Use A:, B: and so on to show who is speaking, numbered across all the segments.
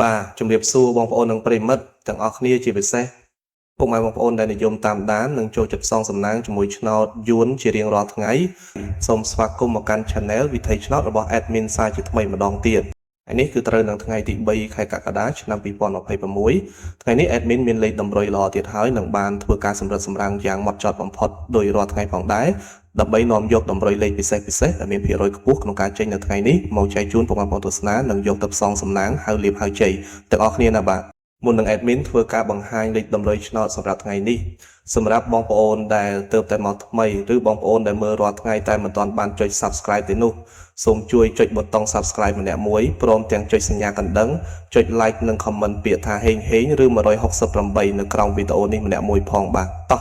A: បាទជំរាបសួរបងប្អូននិងប្រិមិត្តទាំងអស់គ្នាជាពិសេសពុកម៉ែបងប្អូនដែលនិយមតាមដាននិងចូលចិត្តផ្សងសំណាងជាមួយឆ្នោតយួនជារៀងរាល់ថ្ងៃសូមស្វាគមន៍មកកាន់ Channel វិថីឆ្នោតរបស់ Admin សាជាថ្មីម្ដងទៀតហើយនេះគឺត្រូវនឹងថ្ងៃទី3ខែកក្កដាឆ្នាំ2026ថ្ងៃនេះ Admin មានលេខតម្រុយល្អទៀតហើយនឹងបានធ្វើការសម្រិតសម្រាំងយ៉ាងហ្មត់ចត់បំផុតដោយរាល់ថ្ងៃផងដែរដើម្បីនាំយកតម្រុយលេខពិសេសដែលមានភាគរយខ្ពស់ក្នុងការចេញនៅថ្ងៃនេះមកចែកជូនបងប្អូនទស្សនានិងយកទៅផ្សងសំណាងហៅលៀបហៅជ័យទាំងអស់គ្នាណាបាទមុននឹង Admin ធ្វើការបង្ហាញលេខតម្រុយឆ្នោតសម្រាប់ថ្ងៃនេះសម្រាប់បងប្អូនដែលទើបតែមកថ្មីឬបងប្អូនដែលមើលរាល់ថ្ងៃតែមិនទាន់បានចុច Subscribe ទេនោះសូមជួយចុចប៊ូតុង Subscribe ម្នាក់មួយព្រមទាំងចុចសញ្ញាកណ្ដឹងចុច Like និង Comment ពាក្យថាហេងឬ168នៅក្រោមវីដេអូនេះម្នាក់មួយផងបាទតោះ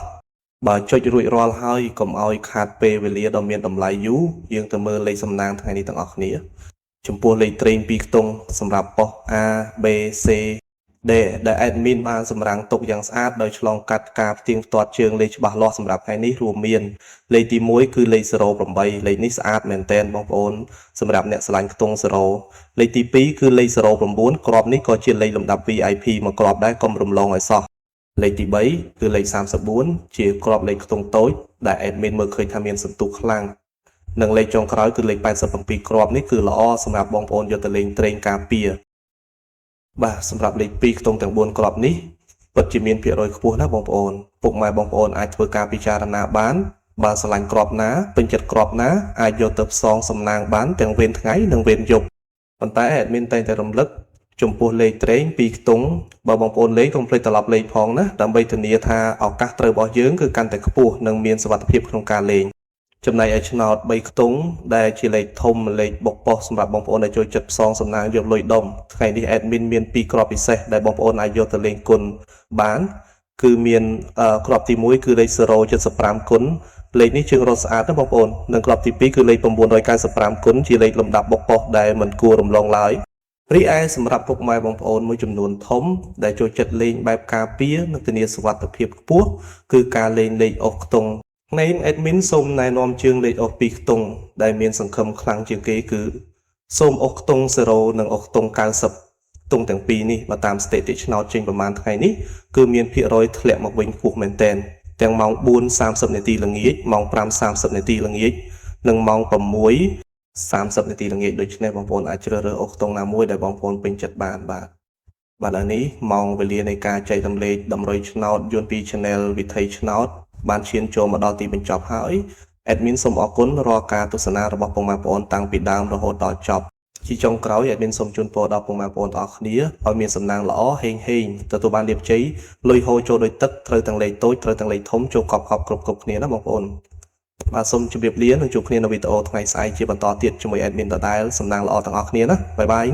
A: បើចុចរួចរាល់ហើយកុំឲ្យខាតពេលវេលាដ៏មានតម្លៃយូរយើងទៅមើលលេខសំណាងថ្ងៃនេះទាំងអស់គ្នាចំពោះលេខត្រេង2ខ្ទង់សម្រាប់ប៉ុស A B C D ដែល Admin បានសម្រាំងទុកយ៉ាងស្អាតដោយឆ្លងកាត់ការផ្ទៀងផ្ទាត់ជើងលេខច្បាស់លាស់សម្រាប់ថ្ងៃនេះរួមមានលេខទី1គឺលេខ08លេខនេះស្អាតមែនទែនបងប្អូនសម្រាប់អ្នកស្រឡាញ់ខ្ទង់0លេខទី2គឺលេខ09គ្រាប់នេះក៏ជាលេខលំដាប់ VIP មួយគ្រាប់ដែរកុំរំលងឲ្យសោះលេខទី3គឺលេខ34ជាគ្រាប់លេខខ្ទង់តូចដែល Admin មើលឃើញថាមានសន្ទុះខ្លាំងនិងលេខចុងក្រោយគឺលេខ87គ្រាប់នេះគឺល្អសម្រាប់បងប្អូនយកទៅលេងត្រេងការពារបាទសម្រាប់លេខ2ខ្ទង់ទាំង4គ្រាប់នេះពិតជាមានភាគរយខ្ពស់ណាស់បងប្អូនពុកម៉ែបងប្អូនអាចធ្វើការពិចារណាបានបើស្រឡាញ់គ្រាប់ណាពេញចិត្តគ្រាប់ណាអាចយកទៅផ្សងសំណាងបានទាំងវេនថ្ងៃនិងវេនយប់ប៉ុន្តែ Admin តែងតែរំលឹកចំពោះលេខត្រេង2ខ្ទង់បើបងប្អូនលេងកុំភ្លេចត្រឡប់លេខផងណាដើម្បីធានាថាឱកាសត្រូវរបស់យើងគឺកាន់តែខ្ពស់និងមានសុវត្ថិភាពក្នុងការលេងចំណែកឯឆ្នោត3ខ្ទង់ដែលជាលេខធំលេខបុកប៉ុសសម្រាប់បងប្អូនដែលចូលចិត្តផ្សងសំណាងយកលុយដុំថ្ងៃនេះ Admin មាន2គ្រាប់ពិសេសដែលបងប្អូនអាចយកទៅលេងគុណបានគឺមានគ្រាប់ទី1គឺលេខ075គុណលេខនេះជើងរត់ស្អាតណាបងប្អូននិងគ្រាប់ទី2គឺលេខ995គុណជាលេខលំដាប់បុកប៉ុសដែលមិនគួររំលងឡើយរីឯសម្រាប់ពុកម៉ែបងប្អូនមួយចំនួនធំដែលចូលចិត្តលេងបែបការពារនិងធានាសុវត្ថិភាពខ្ពស់គឺការលេងលេខអុសខ្ទង់ថ្ងៃនេះ Admin សូមណែនាំជើងលេខអុស2ខ្ទង់ដែលមានសង្ឃឹមខ្លាំងជាងគេគឺសូមអុសខ្ទង់0និងអុសខ្ទង់90ទង់ទាំងពីរនេះបើតាមស្ថិតិឆ្នោតចេញប្រហែលថ្ងៃនេះគឺមានភាគរយធ្លាក់មកវិញខ្ពស់មែនទែនទាំងម៉ោង 4:30 នាទីល្ងាចម៉ោង 5:30 នាទីល្ងាចនិងម៉ោង 6:30 នាទីល្ងាចដូច្នេះបងប្អូនអាចជ្រើសរើសអុសខ្ទង់ណាមួយដែលបងប្អូនពេញចិត្តបានបាទឥឡូវនេះម៉ោងវេលានៃការចែករំលែកតម្រុយឆ្នោតយួនពី Channel វិថីឆ្នោតបានឈានចូលមកដល់ទីបញ្ចប់ហើយ Admin សូមអរគុណរាល់ការទស្សនារបស់ពុកម៉ែបងប្អូនតាំងពីដើមរហូតដល់ចប់ជាចុងក្រោយ Admin សូមជូនពរដល់ពុកម៉ែបងប្អូនទាំងអស់គ្នាឲ្យមានសំណាងល្អហេងទទួលបានលាភជ័យលុយហូរចូលដោយទឹកត្រូវទាំងលេខតូចត្រូវទាំងលេខធំចូលកប់គ្រប់គ្នាណាបងប្អូនបាទសូមជម្រាបលានិងជួបគ្នានៅវីដេអូថ្ងៃស្អែកជាបន្តទៀតជាមួយ Admin ដដែលសំណាងល្អទាំងអស់គ្នាណាបាយបាយ